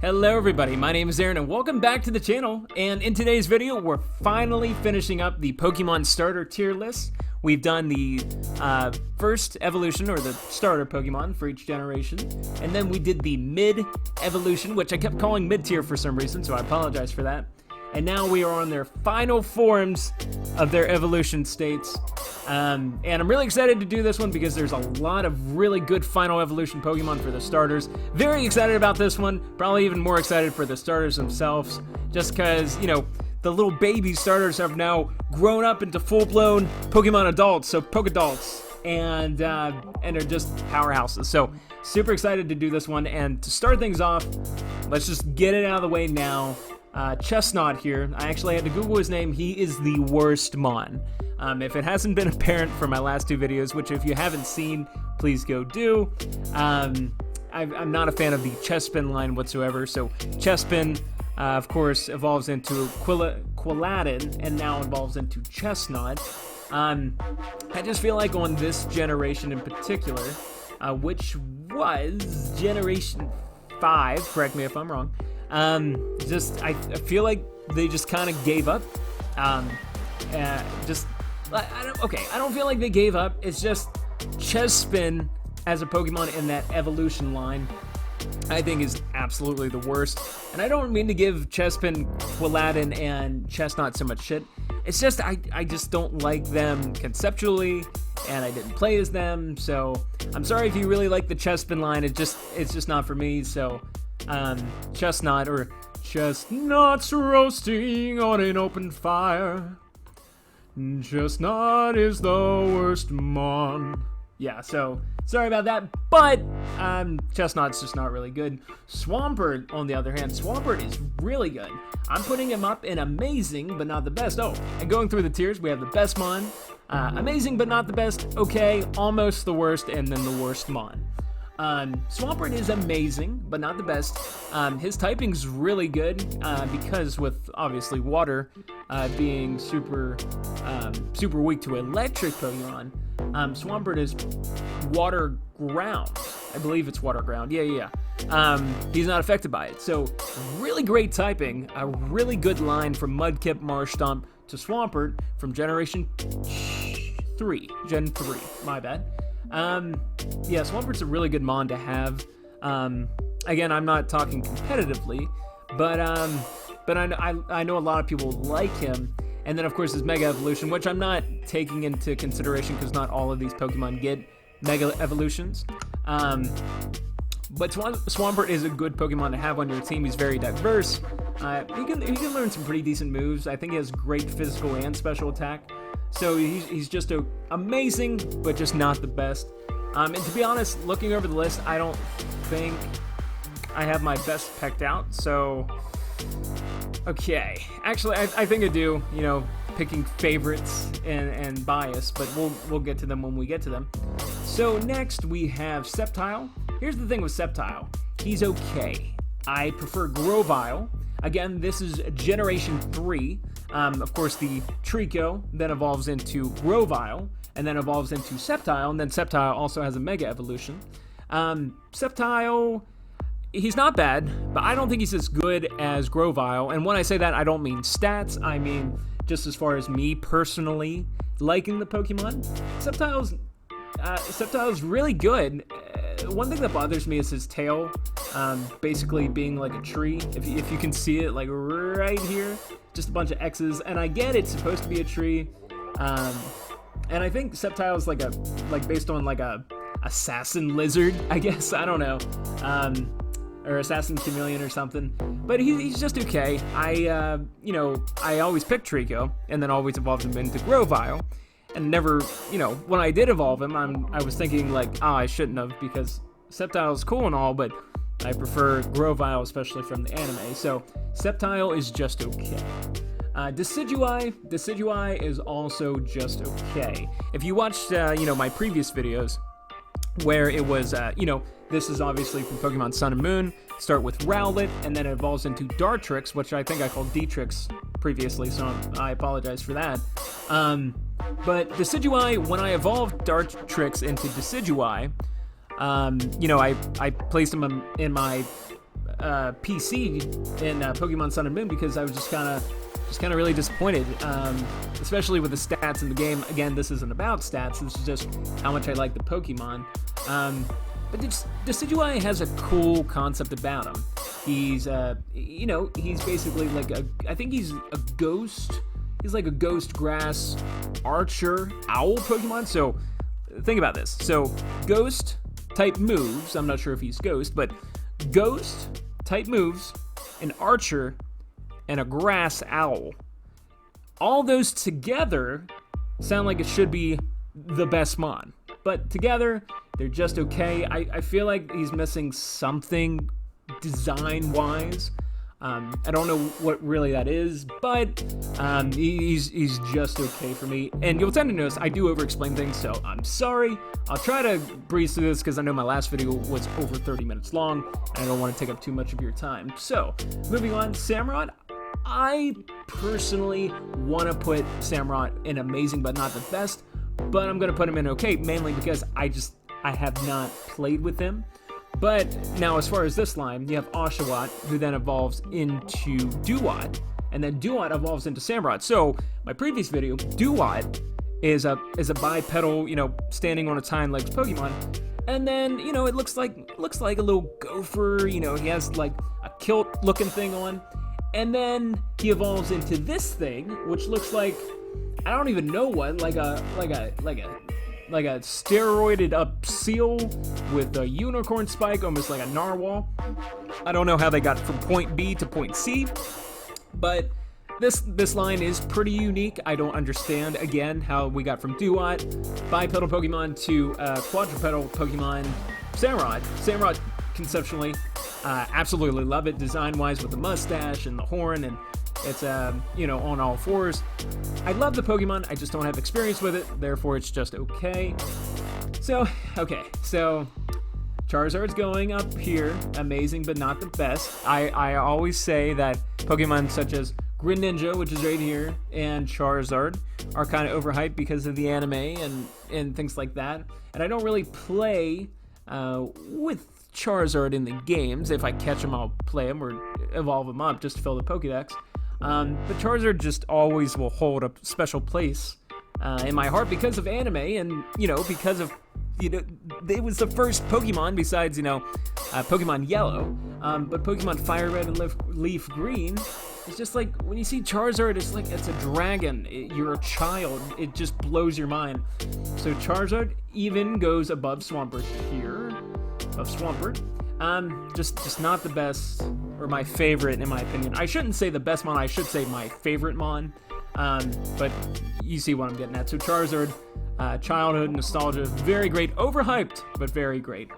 Hello everybody, my name is Aaron and welcome back to the channel. And in today's video, we're finally finishing up the Pokemon starter tier list. We've done the first evolution, or the starter Pokemon for each generation. And then we did the mid evolution, which I kept calling mid tier for some reason, so I apologize for that. And now we are on their final forms of their evolution states. And I'm really excited to do this one because there's a lot of really good final evolution Pokemon for the starters. Very excited about this one. Probably even more excited for the starters themselves. Just because, you know, the little baby starters have now grown up into full-blown Pokemon adults, so Pokedults. And they're just powerhouses. So super excited to do this one. And to start things off, let's just get it out of the way now. Chestnut here. I actually had to Google his name. He is the worst Mon. If it hasn't been apparent from my last two videos, which if you haven't seen, please go do. I'm not a fan of the Chespin line whatsoever. So Chespin, of course, evolves into Quilladin and now evolves into Chestnut. I just feel like on this generation in particular, which was Generation 5, correct me if I'm wrong, I feel like they just kind of gave up. I don't feel like they gave up. It's just Chespin as a Pokemon in that evolution line, I think is absolutely the worst. And I don't mean to give Chespin, Quilladin, and Chestnut so much shit. It's just I just don't like them conceptually, and I didn't play as them. So I'm sorry if you really like the Chespin line. It's just not for me. So Chestnut, or chestnuts roasting on an open fire. Chestnut is the worst Mon. Yeah, so sorry about that, but Chestnut's just not really good. Swampert, on the other hand, Swampert is really good. I'm putting him up in amazing, but not the best. Oh, and going through the tiers, we have the best Mon, amazing but not the best, okay, almost the worst, and then the worst Mon. Swampert is amazing, but not the best. His typing's really good, because with obviously water being super weak to electric Pokemon, Swampert is water ground. I believe it's water ground. Yeah. He's not affected by it. So really great typing, a really good line from Mudkip, Marshtomp to Swampert from Generation 3, Gen 3, my bad. Yeah, Swampert's a really good Mon to have. Again, I'm not talking competitively, but I know a lot of people like him. And then, of course, his Mega Evolution, which I'm not taking into consideration because not all of these Pokemon get Mega Evolutions. But Swampert is a good Pokemon to have on your team. He's very diverse. He can learn some pretty decent moves. I think he has great physical and special attack. So he's just amazing, but just not the best. And to be honest, looking over the list, I don't think I have my best picked out. So, okay. Actually, I think I do, you know, picking favorites and bias, but we'll get to them when we get to them. So next we have Sceptile. Here's the thing with Sceptile. He's okay. I prefer Grovyle. Again, this is Generation 3. Of course, the Trico then evolves into Grovyle, and then evolves into Sceptile, and then Sceptile also has a Mega Evolution. Sceptile, he's not bad, but I don't think he's as good as Grovyle, and when I say that, I don't mean stats, I mean just as far as me personally liking the Pokemon. Sceptile's really good. One thing that bothers me is his tail, basically being like a tree. If you can see it, like right here, just a bunch of X's. And I get it's supposed to be a tree, and I think Sceptile is like based on like a assassin lizard, I guess. I don't know, or assassin chameleon or something. But he's just okay. I always pick Trico, and then always evolved him into Grovyle. And never, when I did evolve him, I was thinking like, I shouldn't have, because Sceptile is cool and all, but I prefer Grovyle, especially from the anime. So Sceptile is just okay. Decidueye is also just okay. If you watched, my previous videos, where it was, this is obviously from Pokemon Sun and Moon. Start with Rowlet, and then it evolves into Dartrix, which I think I called D-Trix previously, so I apologize for that. But Decidueye, when I evolved Dartrix into Decidueye, I placed him in my PC in Pokemon Sun and Moon because I was just kind of really disappointed, especially with the stats in the game. Again, this isn't about stats. This is just how much I like the Pokemon. But Decidueye has a cool concept about him. He's, he's basically like I think he's a ghost. He's like a ghost grass archer owl Pokemon. So think about this. So ghost type moves. I'm not sure if he's ghost, but ghost type moves, an archer, and a grass owl. All those together sound like it should be the best mon. But together, they're just okay. I feel like he's missing something design-wise. I don't know what really that is, but he's just okay for me. And you'll tend to notice I do over-explain things, so I'm sorry. I'll try to breeze through this because I know my last video was over 30 minutes long, and I don't want to take up too much of your time. So, moving on, Samurott. I personally want to put Samurott in amazing, but not the best. But I'm going to put him in okay, mainly because I have not played with him. But now, as far as this line, you have Oshawott, who then evolves into Duat, and then Duat evolves into Samurott. So, my previous video, Duat is a bipedal, standing on its hind legs Pokemon, and then, it looks like a little gopher. He has like a kilt-looking thing on, and then he evolves into this thing, which looks like, I don't even know what, like a steroided up seal with a unicorn spike, almost like a narwhal. I don't know how they got from point B to point C, but this line is pretty unique. I don't understand, again, how we got from Duat, bipedal Pokemon, to quadrupedal Pokemon, Samurott. Samurott, conceptually, absolutely love it, design-wise, with the mustache and the horn, and it's, on all fours. I love the Pokemon, I just don't have experience with it, therefore it's just okay. So Charizard's going up here, amazing but not the best. I always say that Pokemon such as Greninja, which is right here, and Charizard are kind of overhyped because of the anime and things like that. And I don't really play with Charizard in the games. If I catch him, I'll play him or evolve him up just to fill the Pokedex. But Charizard just always will hold a special place in my heart because of anime, and because of it was the first Pokemon besides Pokemon Yellow, but Pokemon Fire Red and Leaf Green. It's just like when you see Charizard, it's like it's a dragon. You're a child. It just blows your mind. So Charizard even goes above Swampert here, above Swampert. Just not the best, or my favorite in my opinion. I shouldn't say the best mon, I should say my favorite mon. But you see what I'm getting at. So Charizard, childhood nostalgia, very great, overhyped, but very great.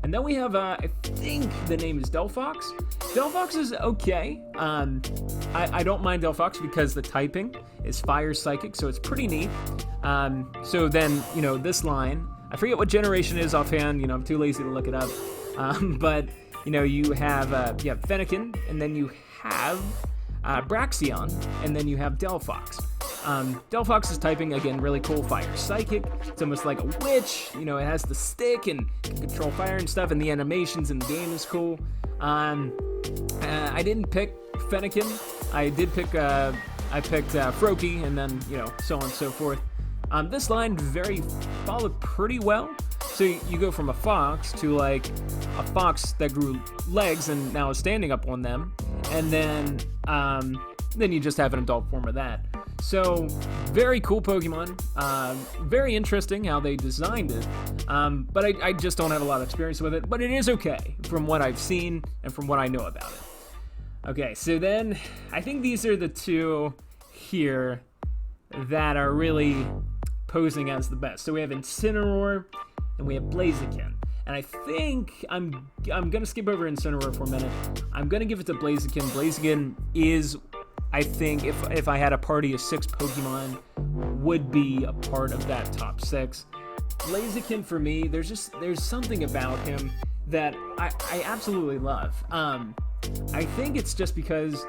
And then we have, I think the name is Delphox. Delphox is okay. I don't mind Delphox because the typing is Fire Psychic, so it's pretty neat. So then, this line, I forget what generation it is offhand, I'm too lazy to look it up. But, you have Fennekin, and then you have Braxion, and then you have Delphox. Delphox's typing, again, really cool, Fire Psychic. It's almost like a witch, it has the stick and can control fire and stuff, and the animations in the game is cool. I didn't pick Fennekin. I picked Froakie, and then, so on and so forth. This line followed pretty well. So you go from a fox to like a fox that grew legs and now is standing up on them, and then you just have an adult form of that. So very cool Pokemon, very interesting how they designed it, but I just don't have a lot of experience with it, but it is okay from what I've seen and from what I know about it. Okay, so then I think these are the two here that are really posing as the best. So we have Incineroar and we have Blaziken. And I think I'm gonna skip over Incineroar for a minute. I'm gonna give it to Blaziken. Blaziken is, I think, if I had a party of 6 Pokemon, would be a part of that top 6. Blaziken for me, there's something about him that I absolutely love. I think it's just because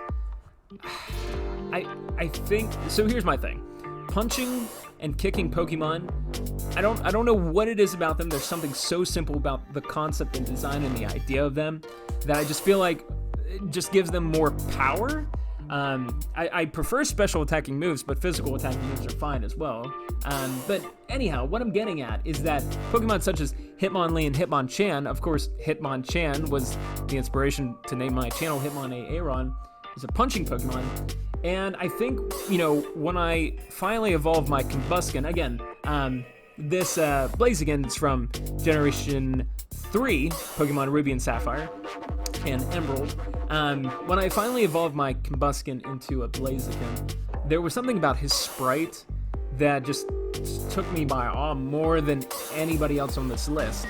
I think so. Here's my thing: punching and kicking Pokemon, I don't know what it is about them. There's something so simple about the concept and design and the idea of them that I just feel like just gives them more power. I prefer special attacking moves, but physical attacking moves are fine as well. But anyhow, what I'm getting at is that Pokemon such as Hitmonlee and Hitmonchan, of course, Hitmonchan was the inspiration to name my channel Hitmonaron, is a punching Pokemon. And I think, you know, when I finally evolve my Combusken, again, this Blaziken is from Generation 3, Pokemon Ruby and Sapphire, and Emerald. When I finally evolved my Combusken into a Blaziken, there was something about his sprite that just took me by awe more than anybody else on this list.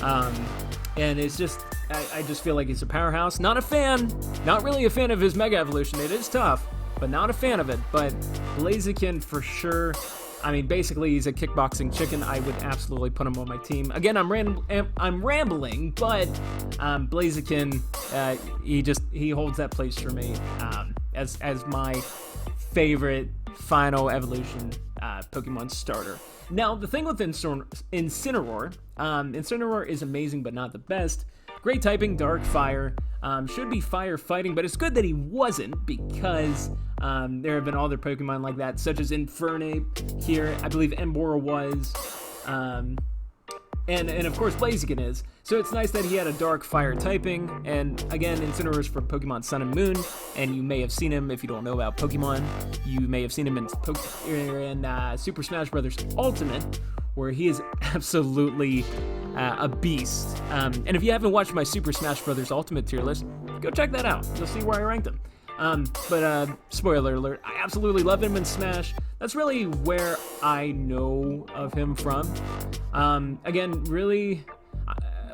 And it's just, I just feel like he's a powerhouse. Not a fan, not really a fan of his Mega Evolution. It is tough, but not a fan of it. But Blaziken for sure. I mean, basically, he's a kickboxing chicken. I would absolutely put him on my team. Again, I'm rambling, but Blaziken, he holds that place for me as my favorite final evolution Pokemon starter. Now, the thing with Incineroar, Incineroar is amazing, but not the best. Great typing, dark fire. Should be fire fighting, but it's good that he wasn't, because there have been other Pokemon like that, such as Infernape here. I believe Emboar was. And of course Blaziken is. So it's nice that he had a dark fire typing. And again, Incineroar is from Pokemon Sun and Moon, and you may have seen him if you don't know about Pokemon. You may have seen him in Super Smash Bros. Ultimate, where he is absolutely a beast. And if you haven't watched my Super Smash Bros. Ultimate tier list, go check that out. You'll see where I ranked him. But spoiler alert, I absolutely love him in Smash. That's really where I know of him from. Again, really,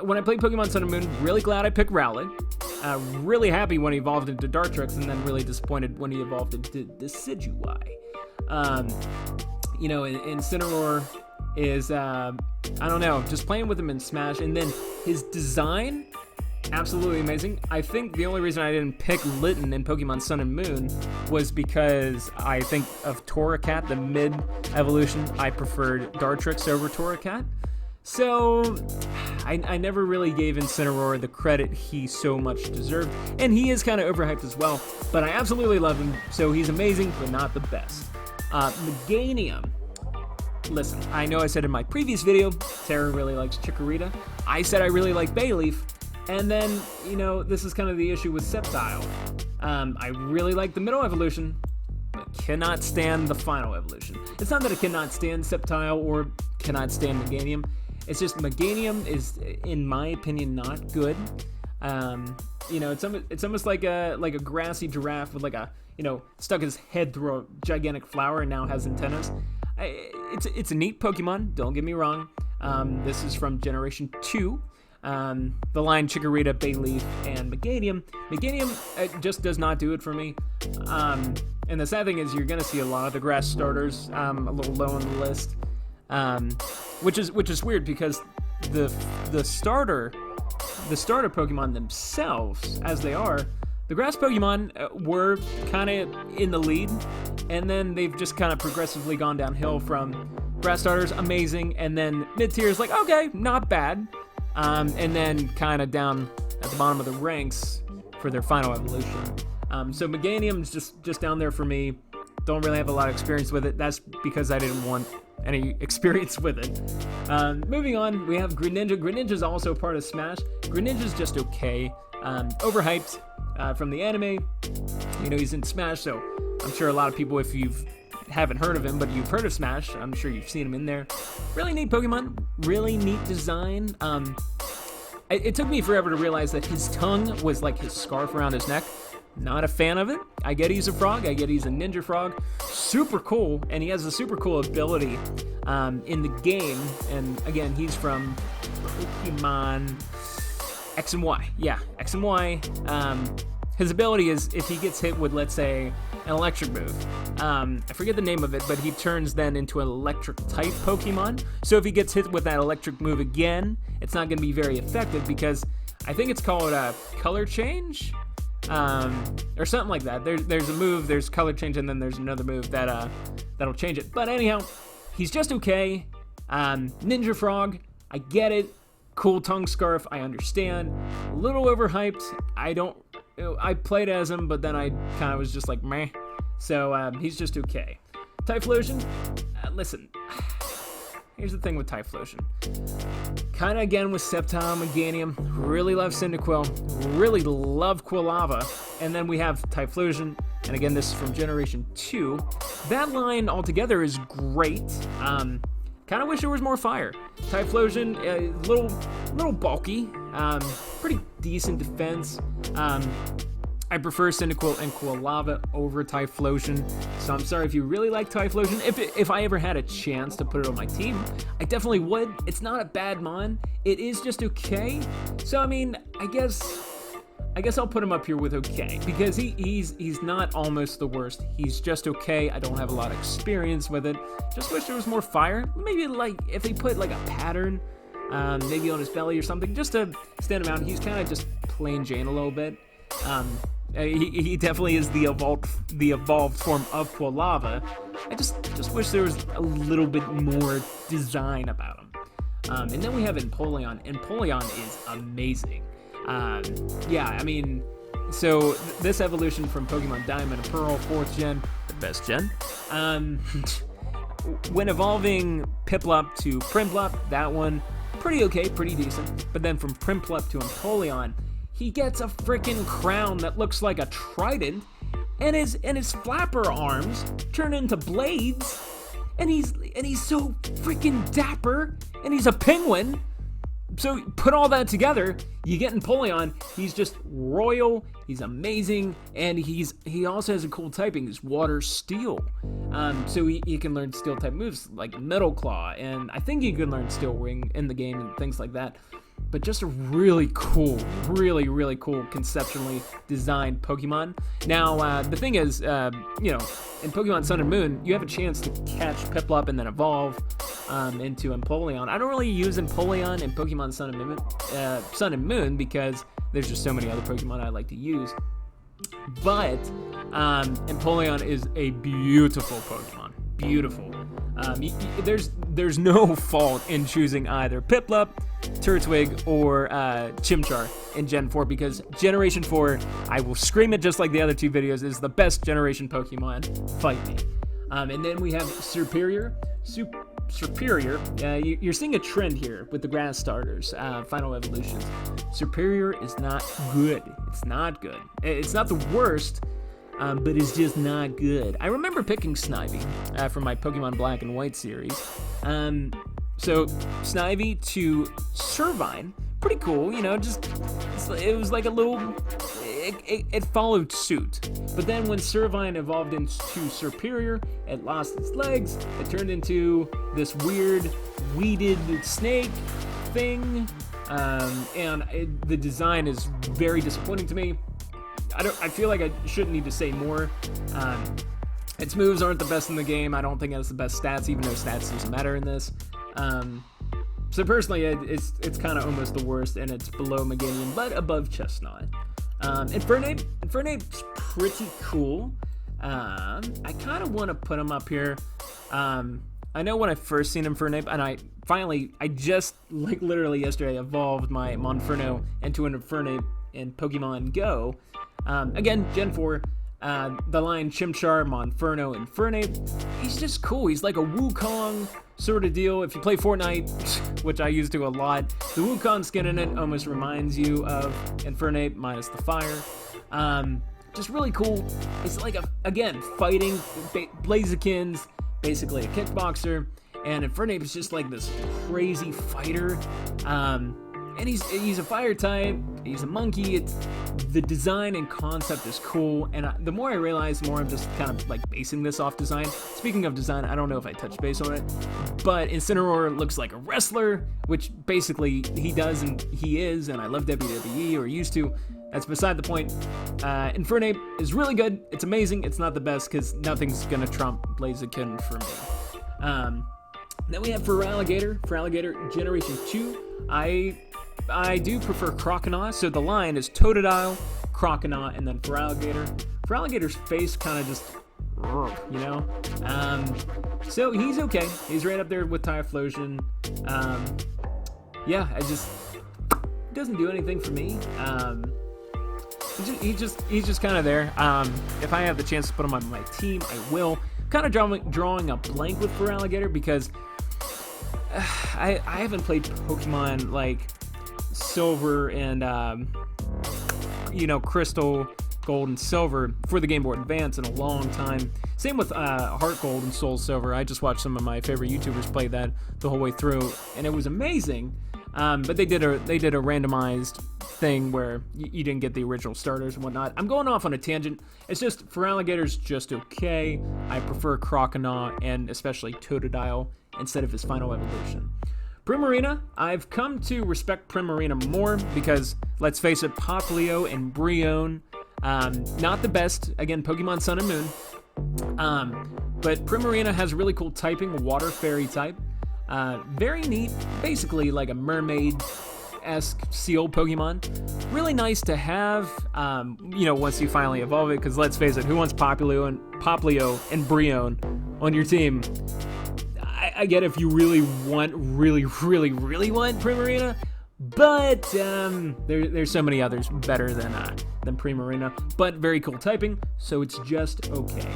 when I played Pokemon Sun and Moon, really glad I picked Rowlet. Really happy when he evolved into Dartrix, and then really disappointed when he evolved into Decidueye. You know, Incineroar is, I don't know, just playing with him in Smash, and then his design, absolutely amazing. I think the only reason I didn't pick Litten in Pokemon Sun and Moon was because I think of Torracat, the mid-evolution. I preferred Dartrix over Torracat. So I never really gave Incineroar the credit he so much deserved, and he is kind of overhyped as well, but I absolutely love him, so he's amazing, but not the best. Meganium. Listen, I know I said in my previous video, Sarah really likes Chikorita. I said I really like Bayleaf. And then, you know, this is kind of the issue with Sceptile. I really like the middle evolution, but cannot stand the final evolution. It's not that I cannot stand Sceptile or cannot stand Meganium. It's just Meganium is, in my opinion, not good. You know, it's almost like a grassy giraffe with stuck his head through a gigantic flower and now has antennas. It's a neat Pokemon, don't get me wrong. This is from Generation 2. The line Chikorita, Bayleaf, and Meganium. Meganium just does not do it for me. And the sad thing is you're going to see a lot of the grass starters a little low on the list. Which is weird because the starter Pokemon themselves, as they are, the grass Pokemon were kind of in the lead, and then they've just kind of progressively gone downhill from grass starters, amazing, and then mid-tier is like, okay, not bad. And then kind of down at the bottom of the ranks for their final evolution. So Meganium's just down there for me. Don't really have a lot of experience with it. That's because I didn't want any experience with it. Moving on, we have Greninja. Greninja's also part of Smash. Greninja's just okay. Overhyped from the anime. You know, he's in Smash, so I'm sure a lot of people, if you haven't heard of him, but you've heard of Smash, I'm sure you've seen him in there. Really neat Pokemon, really neat design. It took me forever to realize that his tongue was like his scarf around his neck. Not a fan of it. I get he's a frog, I get he's a ninja frog. Super cool, and he has a super cool ability in the game. And again, he's from Pokemon X and Y. Yeah, X and Y. His ability is if he gets hit with, let's say, an electric move. I forget the name of it, but he turns then into an electric type Pokemon. So if he gets hit with that electric move again, it's not going to be very effective because I think it's called a color change, or something like that. There's a move, there's color change, and then there's another move that'll change it. But anyhow, he's just okay. Ninja Frog, I get it. Cool tongue scarf, I understand. A little overhyped. I don't I played as him, but then I kind of was just like, meh. So he's just okay. Typhlosion, listen, here's the thing with Typhlosion. Kind of again with Sceptile, Meganium, really love Cyndaquil, really love Quilava, and then we have Typhlosion, and again this is from Generation 2. That line altogether is great. Kind of wish there was more fire. Typhlosion, a little bulky, pretty decent defense. I prefer Cyndaquil and Quilava over Typhlosion, so I'm sorry if you really like Typhlosion. If I ever had a chance to put it on my team, I definitely would. It's not a bad mon. It is just okay. So I mean, I guess I'll put him up here with okay, because he's not almost the worst. He's just okay. I don't have a lot of experience with it. Just wish there was more fire. Maybe like if they put like a pattern, maybe on his belly or something, just to stand him out. He's kind of just plain Jane a little bit. He definitely is the evolved form of Quilava. I just wish there was a little bit more design about him. And then we have Empoleon. Empoleon is amazing. Yeah, I mean, so this evolution from Pokemon Diamond and Pearl, 4th gen, the best gen. When evolving Piplup to Primplup, that one, pretty okay, pretty decent. But then from Primplup to Empoleon, he gets a freaking crown that looks like a trident, and his flapper arms turn into blades, and he's so freaking dapper, and he's a penguin. So put all that together, you get Empoleon. He's just royal. He's amazing, and he also has a cool typing. He's Water Steel, so he can learn Steel type moves like Metal Claw, and I think he can learn Steel Ring in the game and things like that. But just a really cool, really cool conceptually designed Pokemon. Now, the thing is, you know, in Pokemon Sun and Moon, you have a chance to catch Piplup and then evolve into Empoleon. I don't really use Empoleon in Pokemon Sun and Moon because there's just so many other Pokemon I like to use. But Empoleon is a beautiful Pokemon. Beautiful. There's no fault in choosing either Piplup, Turtwig, or Chimchar in Gen 4, because Generation 4, I will scream it just like the other two videos, is the best generation Pokemon. Fight me. And then we have Superior. Superior, you're seeing a trend here with the grass starters, final evolutions. Superior is not good. It's not good. It's not the worst, but it's just not good. I remember picking Snivy from my Pokemon Black and White series. So Snivy to Servine, pretty cool, you know, it was like a little, it followed suit. But then when Servine evolved into Superior, it lost its legs, it turned into this weird, weeded snake thing, and the design is very disappointing to me. I feel like I shouldn't need to say more. Its moves aren't the best in the game. I don't think it has the best stats, even though stats doesn't matter in this. So personally, it's kind of almost the worst, and it's below Meganium, but above Chestnut. Infernape's pretty cool. I kind of want to put him up here. I know when I first seen Infernape, and I just, like literally yesterday, evolved my Monferno into an Infernape in Pokemon Go. Again, Gen 4, the line Chimchar, Monferno, Infernape. He's just cool. He's like a Wukong sort of deal. If you play Fortnite, which I used to a lot, the Wukong skin in it almost reminds you of Infernape minus the fire. Just really cool. It's like, again, fighting Blazikins, basically a kickboxer, and Infernape is just like this crazy fighter. And he's a fire type, he's a monkey. The design and concept is cool, and the more I realize, the more I'm just kind of like basing this off design. Speaking of design, I don't know if I touched base on it, but Incineroar looks like a wrestler, which basically he does and he is, and I love WWE, or used to. That's beside the point. Infernape is really good. It's amazing. It's not the best because nothing's gonna trump Blaziken for me. Then we have Feraligatr. Feraligatr Generation 2. I do prefer Croconaw, so the line is Totodile, Croconaw, and then Feraligatr. Feraligatr's face kind of just, you know? So he's okay. He's right up there with Typhlosion. Yeah, he doesn't do anything for me. He's just kind of there. If I have the chance to put him on my team, I will. Kind of drawing a blank with Feraligatr because I haven't played Pokemon like Silver and Crystal, Gold, and Silver for the Game Boy Advance in a long time. Same with Heart Gold and Soul Silver. I just watched some of my favorite YouTubers play that the whole way through, and it was amazing. But they did a randomized thing where you didn't get the original starters and whatnot. I'm going off on a tangent. It's just Feraligatr's just okay. I prefer Croconaw and especially Totodile instead of his final evolution. Primarina, I've come to respect Primarina more because, let's face it, Popplio and Brionne, not the best, again, Pokemon Sun and Moon, but Primarina has really cool typing, Water Fairy type, very neat, basically like a mermaid-esque seal Pokemon. Really nice to have, once you finally evolve it, because let's face it, who wants Popplio and Brionne on your team? I get if you really want Primarina, but there's so many others better than Primarina. But very cool typing, so it's just okay.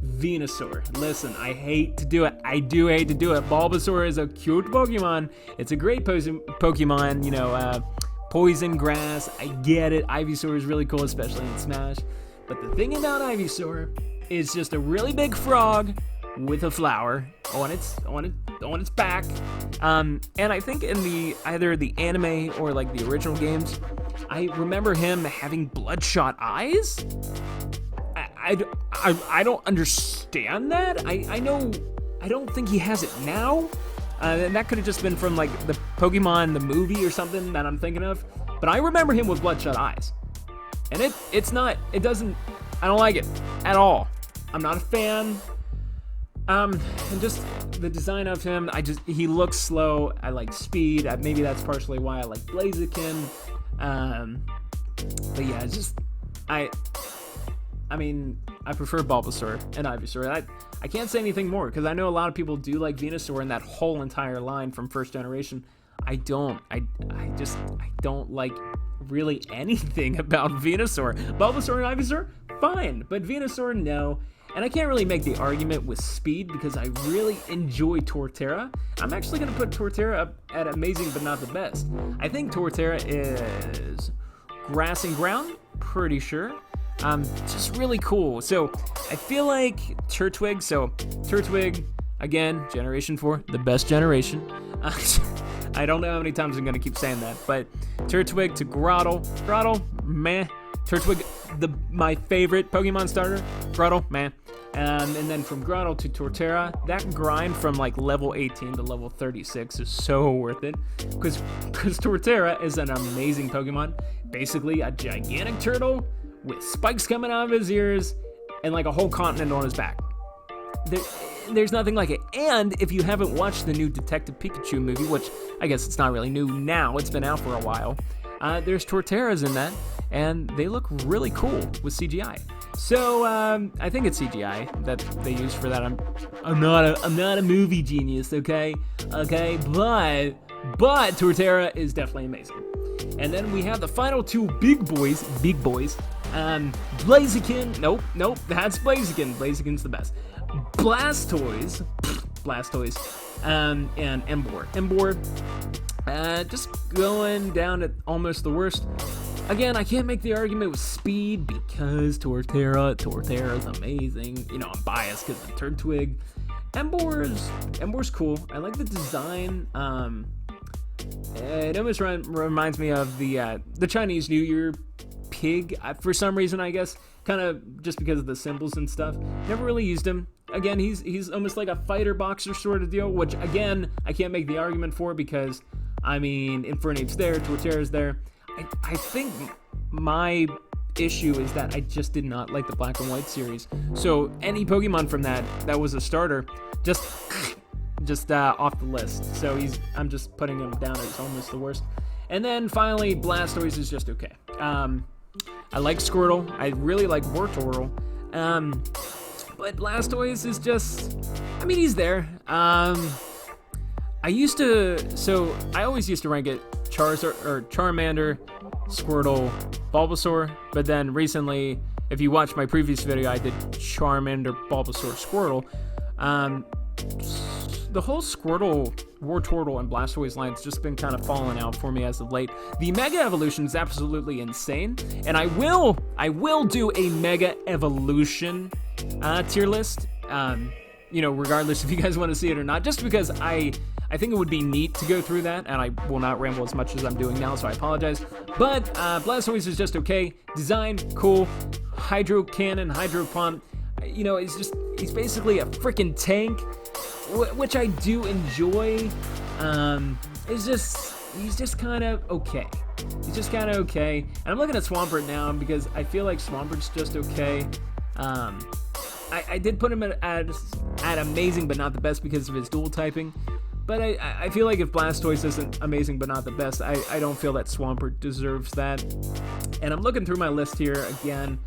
Venusaur. Listen, I hate to do it. I do hate to do it. Bulbasaur is a cute Pokemon. It's a great Pokemon, poison grass. I get it. Ivysaur is really cool, especially in Smash. But the thing about Ivysaur is just a really big frog with a flower on its back, and I think in either the anime or like the original games, I remember him having bloodshot eyes. I don't understand that. I don't think he has it now, and that could have just been from like the Pokemon the movie or something that I'm thinking of. But I remember him with bloodshot eyes, and I don't like it at all. I'm not a fan. And just the design of him, he looks slow. I like speed. Maybe that's partially why I like Blaziken. But yeah, I prefer Bulbasaur and Ivysaur. I can't say anything more because I know a lot of people do like Venusaur and that whole entire line from first generation. I don't. I don't like really anything about Venusaur. Bulbasaur and Ivysaur, fine, but Venusaur, no. And I can't really make the argument with speed because I really enjoy Torterra. I'm actually going to put Torterra up at amazing but not the best. I think Torterra is grass and ground, pretty sure. Just really cool. So I feel like Turtwig, again, Generation 4, the best generation. I don't know how many times I'm going to keep saying that, but Turtwig to Grottle, meh. Turtwig, my favorite Pokemon starter. Grottle, man. And then from Grottle to Torterra, that grind from like level 18 to level 36 is so worth it. Because Torterra is an amazing Pokemon. Basically a gigantic turtle with spikes coming out of his ears and like a whole continent on his back. There's nothing like it. And if you haven't watched the new Detective Pikachu movie, which I guess it's not really new now, it's been out for a while, there's Torterras in that. And they look really cool with CGI. So I think it's CGI that they use for that. I'm not a movie genius, okay? But Torterra is definitely amazing. And then we have the final two big boys. Blaziken. Nope, that's Blaziken. Blaziken's the best. Blastoise, and Emboar. Just going down at almost the worst. Again, I can't make the argument with speed because Torterra's amazing. I'm biased because of Turtwig. Emboar's cool. I like the design. It almost reminds me of the Chinese New Year pig for some reason, I guess. Kind of just because of the symbols and stuff. Never really used him. Again, he's almost like a fighter boxer sort of deal, which again, I can't make the argument for because, Infernape's there, Torterra's there. I think my issue is that I just did not like the Black and White series. So any Pokemon from that was a starter, just off the list. So I'm just putting him down as almost the worst. And then finally, Blastoise is just okay. I like Squirtle. I really like Wartortle. But Blastoise is just, he's there. I always used to rank it Charmander, Squirtle, Bulbasaur, but then recently, if you watch my previous video, I did Charmander, Bulbasaur, Squirtle. The whole Squirtle, Wartortle, and Blastoise line's just been kind of falling out for me as of late. The Mega Evolution is absolutely insane, and I will do a Mega Evolution tier list, you know, regardless if you guys want to see it or not, just because I think it would be neat to go through that, and I will not ramble as much as I'm doing now, so I apologize. But Blastoise is just okay. Design, cool. Hydro Cannon, Hydro Pump, you know, he's basically a freaking tank, which I do enjoy. He's just kind of okay. He's just kind of okay. And I'm looking at Swampert now because I feel like Swampert's just okay. I did put him at amazing but not the best because of his dual typing. But I feel like if Blastoise isn't amazing but not the best, I don't feel that Swampert deserves that. And I'm looking through my list here again,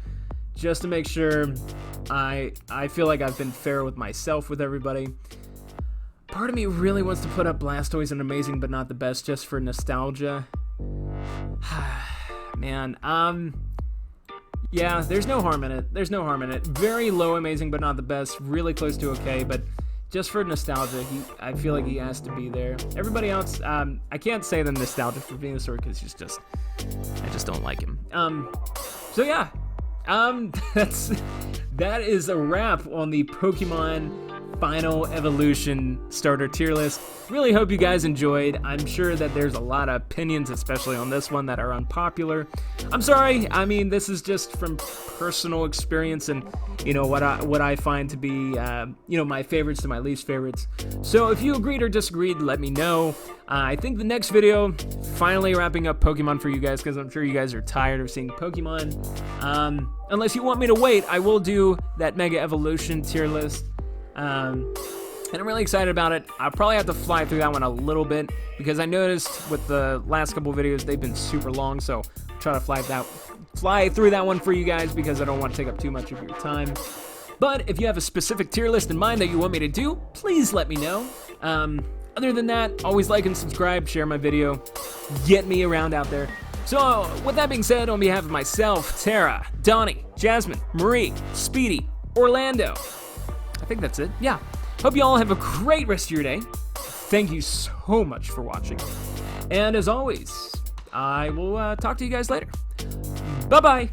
just to make sure I feel like I've been fair with myself with everybody. Part of me really wants to put up Blastoise in amazing but not the best just for nostalgia. Man, yeah, there's no harm in it. There's no harm in it. Very low amazing but not the best, really close to okay, but just for nostalgia, I feel like he has to be there. Everybody else, I can't say the nostalgia for Venusaur because I just don't like him. So yeah, that is a wrap on the Pokemon Final Evolution starter tier list. Really hope you guys enjoyed. I'm sure that there's a lot of opinions, especially on this one, that are unpopular. I'm sorry. I mean, this is just from personal experience and, you know, what I find to be, you know, my favorites to my least favorites. So if you agreed or disagreed, let me know. I think the next video, finally wrapping up Pokemon for you guys, because I'm sure you guys are tired of seeing Pokemon. Unless you want me to wait, I will do that Mega Evolution tier list. And I'm really excited about it. I'll probably have to fly through that one a little bit because I noticed with the last couple videos they've been super long, so I'll try to fly through that one for you guys because I don't want to take up too much of your time. But if you have a specific tier list in mind that you want me to do, please let me know. Other than that, always like and subscribe, share my video, get me around out there. So with that being said, on behalf of myself, Tara, Donnie, Jasmine, Marie, Speedy, Orlando, I think that's it. Yeah. Hope you all have a great rest of your day. Thank you so much for watching. And as always, I will talk to you guys later. Bye-bye.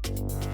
you